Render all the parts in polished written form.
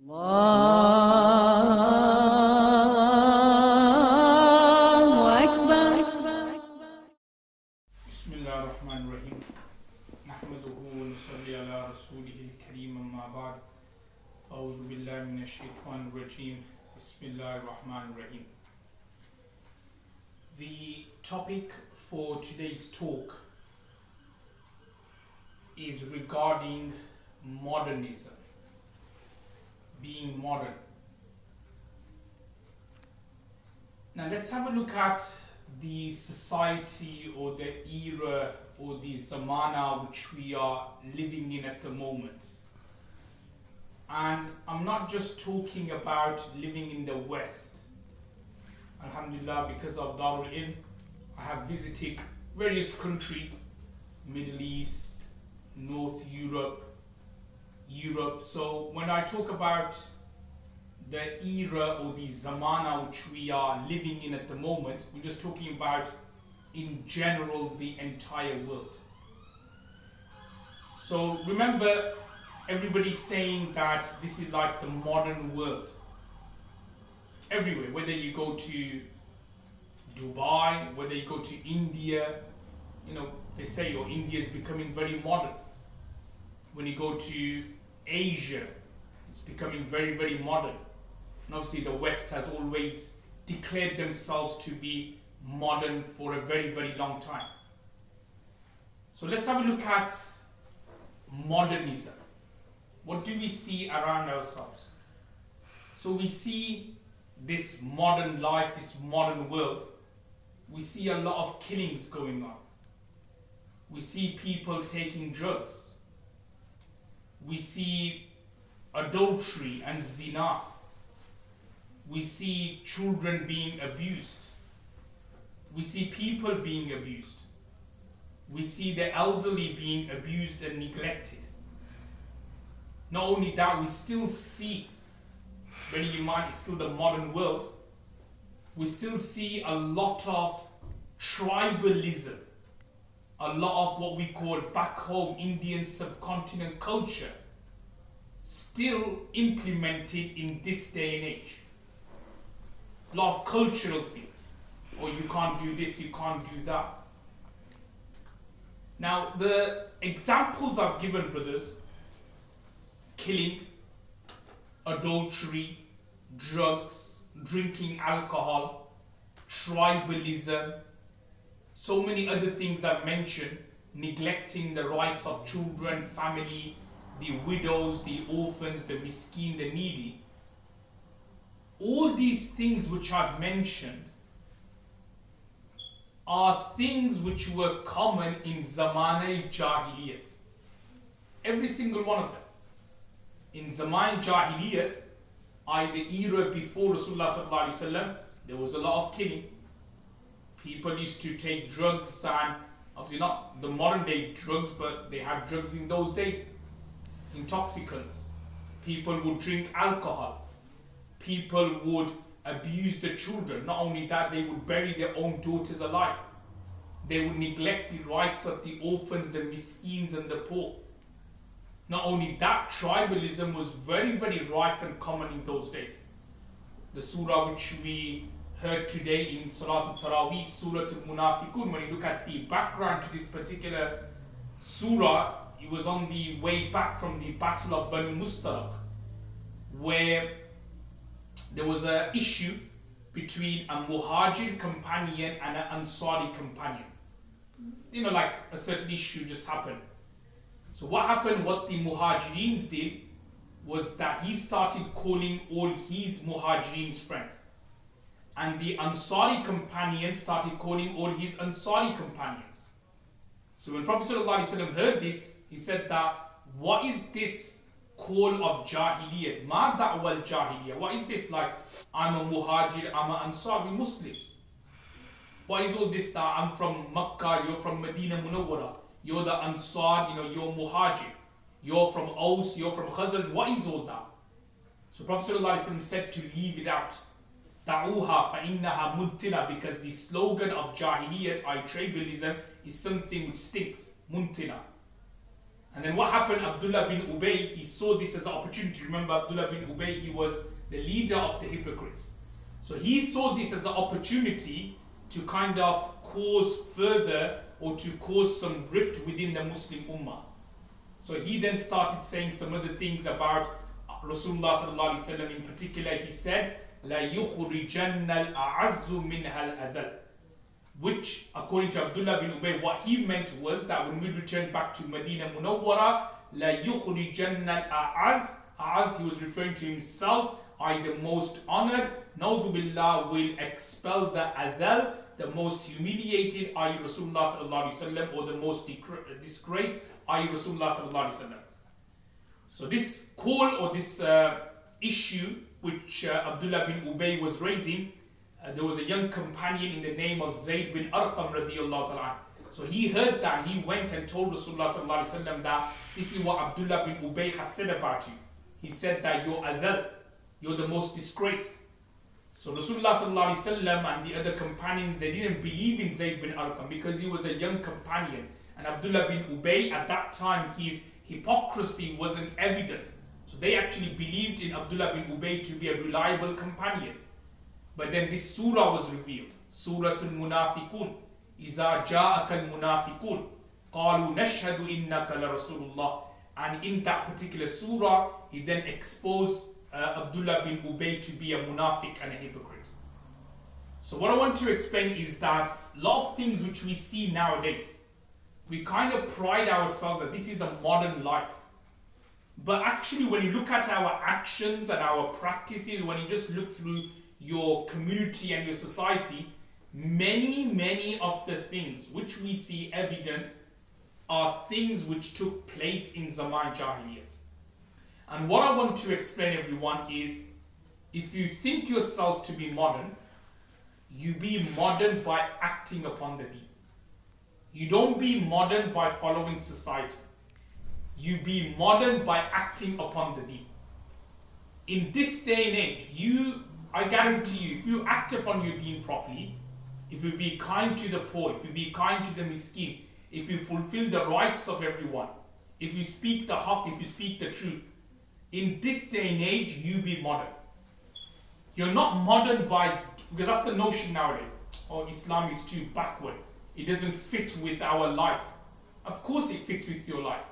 الله أكبر. بسم الله الرحمن الرحيم نحمده ونصلي على رسوله الكريم أما بعد أعوذ بالله من الشيطان الرجيم بسم الله الرحمن الرحيم. The topic for today's talk is regarding modernism, being modern. Now let's have a look at the society or the era or the zamana which we are living in at the moment. And I'm not just talking about living in the West. Alhamdulillah, because of Darul Ilm, I have visited various countries, Middle East, North Europe. So when I talk about the era or the zamana which we are living in at the moment, we're just talking about in general the entire world. So remember, everybody's saying that this is like the modern world. Everywhere, whether you go to Dubai, whether you go to India, they say India is becoming very modern. When you go to Asia, it's becoming very, very modern. And obviously the West has always declared themselves to be modern for a very, very long time. So let's have a look at modernism. What do we see around ourselves? So we see this modern life, this modern world. We see a lot of killings going on. We see people taking drugs. We see adultery and zina. We see children being abused. We see people being abused. We see the elderly being abused and neglected. Not only that, we still see, bearing in mind it's still the modern world, we still see a lot of tribalism, a lot of what we call back home Indian subcontinent culture still implemented in this day and age. A lot of cultural things. Or you can't do this, you can't do that. Now the examples I've given, brothers, killing, adultery, drugs, drinking alcohol, tribalism, so many other things I've mentioned, neglecting the rights of children, family, the widows, the orphans, the miskin, the needy. All these things which I've mentioned are things which were common in Zamana Jahiliyat. Every single one of them. In Zaman Jahiliyat, the era before Rasulullah sallallahu alaihi wasallam, there was a lot of killing. People used to take drugs, and obviously not the modern day drugs, but they had drugs in those days. Intoxicants. People would drink alcohol. People would abuse the children. Not only that, they would bury their own daughters alive. They would neglect the rights of the orphans, the miskins and the poor. Not only that, tribalism was very, very rife and common in those days. The surah which we heard today in Salat al-Taraweeh, Surah al-Munafiqun, when you look at the background to this particular surah, it was on the way back from the Battle of Banu Mustalaq, where there was an issue between a Muhajir companion and an Ansari companion. Like a certain issue just happened. So what happened, what the Muhajireens did, was that he started calling all his Muhajireens friends. And the Ansari companion started calling all his Ansari companions. So when Prophet ﷺ heard this, he said that, what is this call of Jahiliyyat? Ma da'wal Jahiliyyah. What is this? Like, I'm a Muhajir, I'm an Ansari Muslims. What is all this that I'm from Makkah, you're from Medina Munawwara, you're the Ansar, you're Muhajir, you're from Aus, you're from Khazraj, what is all that? So Prophet ﷺ said to leave it out. Da'uha fa'innaha muntina, because the slogan of Jahiliyyat, tribalism, is something which stinks. Muntina. And then what happened, Abdullah bin Ubay, he saw this as an opportunity. Remember, Abdullah bin Ubay, he was the leader of the hypocrites. So he saw this as an opportunity to kind of cause further or to cause some rift within the Muslim Ummah. So he then started saying some other things about Rasulullah sallallahu alaihi wasallam. In particular, he said, "La yukhrijanna al-a'azzu minha al-adal," which, according to Abdullah bin Ubay, what he meant was that when we return back to Medina Munawwara, "La yukhrijanna al-a'azz," as he was referring to himself, I, the most honored, Na'udhu billah, will expel the adal, the most humiliated, I, Rasulullah sallallahu alaihi wasallam, or the most disgraced, I, Rasulullah sallallahu alaihi wasallam. So this call or this issue which Abdullah bin Ubay was raising, there was a young companion in the name of Zayd bin Arqam radiyallahu ta'ala. So he heard that, he went and told Rasulullah sallallahu alaihi wasallam that this is what Abdullah bin Ubay has said about you. He said that you're adal, you're the most disgraced. So Rasulullah sallallahu alaihi wasallam and the other companions, they didn't believe in Zayd bin Arqam because he was a young companion. And Abdullah bin Ubay, at that time, his hypocrisy wasn't evident. So they actually believed in Abdullah bin Ubay to be a reliable companion. But then this surah was revealed. Suratul Munafiqun. Iza ja'aka al-munafiqun. Qalu nashhadu innaka la Rasulullah. And in that particular surah, he then exposed Abdullah bin Ubay to be a munafiq and a hypocrite. So what I want to explain is that a lot of things which we see nowadays, we kind of pride ourselves that this is the modern life. But actually, when you look at our actions and our practices, when you just look through your community and your society, many of the things which we see evident are things which took place in Zaman Jahiliyat. And what I want to explain, everyone, is if you think yourself to be modern, you be modern by acting upon the deen. You don't be modern by following society. You be modern by acting upon the deen. In this day and age, I guarantee you, if you act upon your deen properly, if you be kind to the poor, if you be kind to the miskin, if you fulfill the rights of everyone, if you speak the haqq, if you speak the truth, in this day and age, you be modern. You're not modern by, because that's the notion nowadays, oh, Islam is too backward. It doesn't fit with our life. Of course it fits with your life.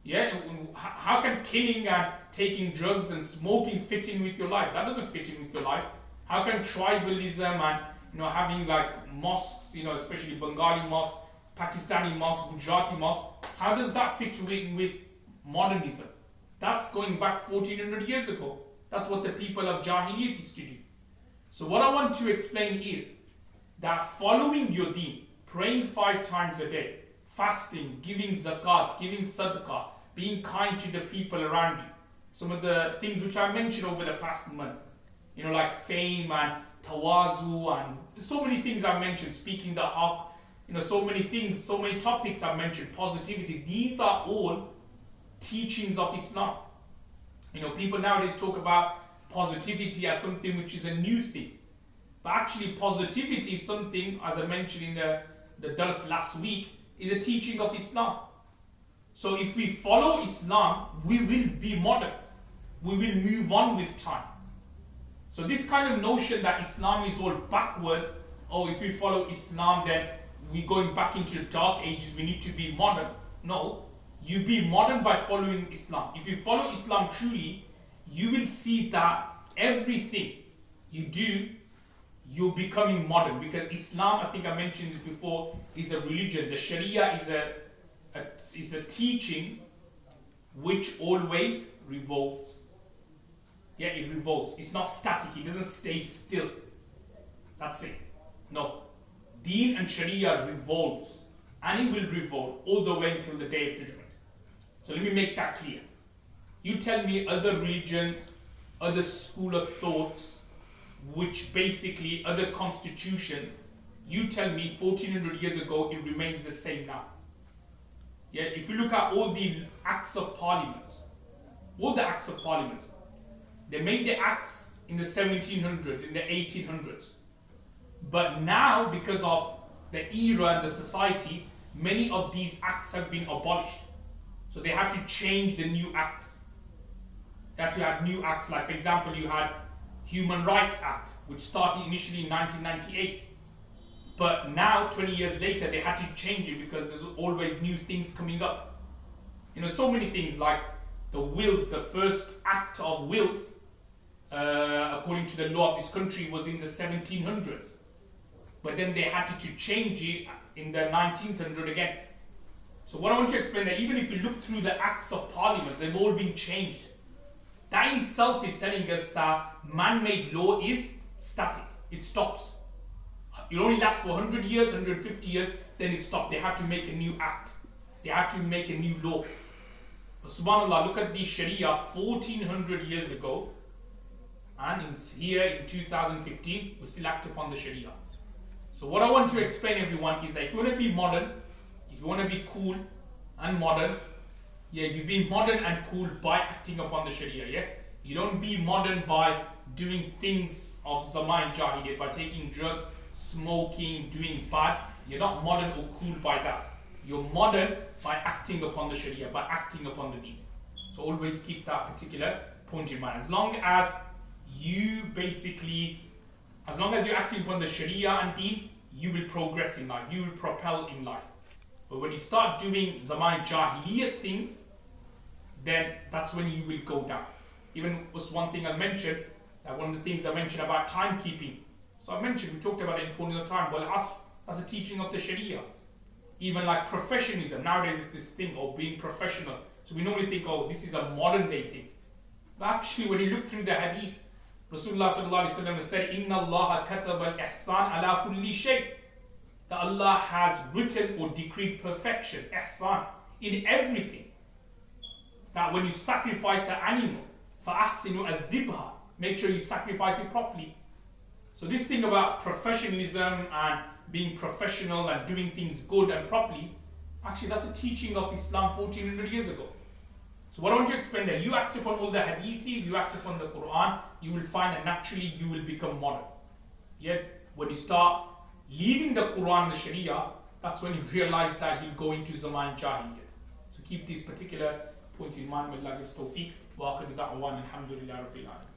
Yeah, how can killing and taking drugs and smoking fit in with your life? That doesn't fit in with your life. How can tribalism and having like mosques, especially Bengali mosques, Pakistani mosques, Gujarati mosques, how does that fit with modernism? That's going back 1400 years ago. That's what the people of Jahiliyyat used to do. So what I want to explain is that following your deen, praying 5 times a day, fasting, giving zakat, giving sadaqah, being kind to the people around you. Some of the things which I mentioned over the past month, like fame and tawazu and so many things I mentioned, speaking the haqq, so many things, so many topics I mentioned, positivity. These are all teachings of Islam. People nowadays talk about positivity as something which is a new thing. But actually positivity is something, as I mentioned in the dars last week, is a teaching of Islam. So if we follow Islam, we will be modern. We will move on with time. So this kind of notion that Islam is all backwards, if we follow Islam then we're going back into the dark ages, we need to be modern. No, you be modern by following Islam. If you follow Islam truly, you will see that everything you do, you're becoming modern, because Islam, I think I mentioned this before, is a religion. The Sharia is a teaching which always revolves. Yeah, it revolves. It's not static. It doesn't stay still. That's it. No. Deen and Sharia revolves, and it will revolve all the way until the Day of Judgment. So let me make that clear. You tell me other religions, other school of thoughts, which basically other constitution, you tell me 1400 years ago it remains the same now. Yeah, if you look at all the acts of parliaments, they made the acts in the 1700s, in the 1800s. But now, because of the era and the society, many of these acts have been abolished. So they have to change the new acts. They have to have new acts, like for example, you had Human Rights Act, which started initially in 1998. But now, 20 years later, they had to change it because there's always new things coming up. You know, so many things like the wills, the first act of wills, according to the law of this country, was in the 1700s. But then they had to change it in the 1900 again. So what I want to explain that even if you look through the acts of parliament, they've all been changed. That in itself is telling us that man-made law is static. It stops. It only lasts for 100 years, 150 years, then it stops. They have to make a new act. They have to make a new law. But subhanAllah, look at the Sharia 1400 years ago, and here in 2015, we still act upon the Sharia. So what I want to explain everyone is that if you want to be modern, if you want to be cool and modern, yeah, you be modern and cool by acting upon the Sharia, yeah? You don't be modern by doing things of Zaman Jahiliyyah, by taking drugs, smoking, doing bad. You're not modern or cool by that. You're modern by acting upon the Sharia, by acting upon the deen. So always keep that particular point in mind. As long as you basically, as long as you're acting upon the Sharia and deen, you will progress in life, you will propel in life. But when you start doing Zaman Jahiliyyah things, then that's when you will go down. Even was one thing I mentioned, that one of the things I mentioned about timekeeping. So I mentioned, we talked about the importance of time. Well, that's a teaching of the Sharia. Even like professionalism, nowadays is this thing of being professional. So we normally think, oh, this is a modern day thing. But actually, when you look through the hadith, Rasulullah sallallahu alaihi wasallam said, "Inna Allah kataba al-ihsan ala kulli shay." That Allah has written or decreed perfection, ihsan, in everything. That when you sacrifice an animal, فَأَحْسِنُوا الذِّبْحَ, make sure you sacrifice it properly. So this thing about professionalism and being professional and doing things good and properly, actually that's a teaching of Islam 1400 years ago. So what I want to explain that you act upon all the hadiths, you act upon the Quran, you will find that naturally you will become modern. Yet when you start leaving the Quran and the Sharia, that's when you realize that you go into Zaman Jahiliyyah. So keep these particular points in mind. Wallahi tawfiq. Wa akhiru da'wan alhamdulillahi rabbil alamin.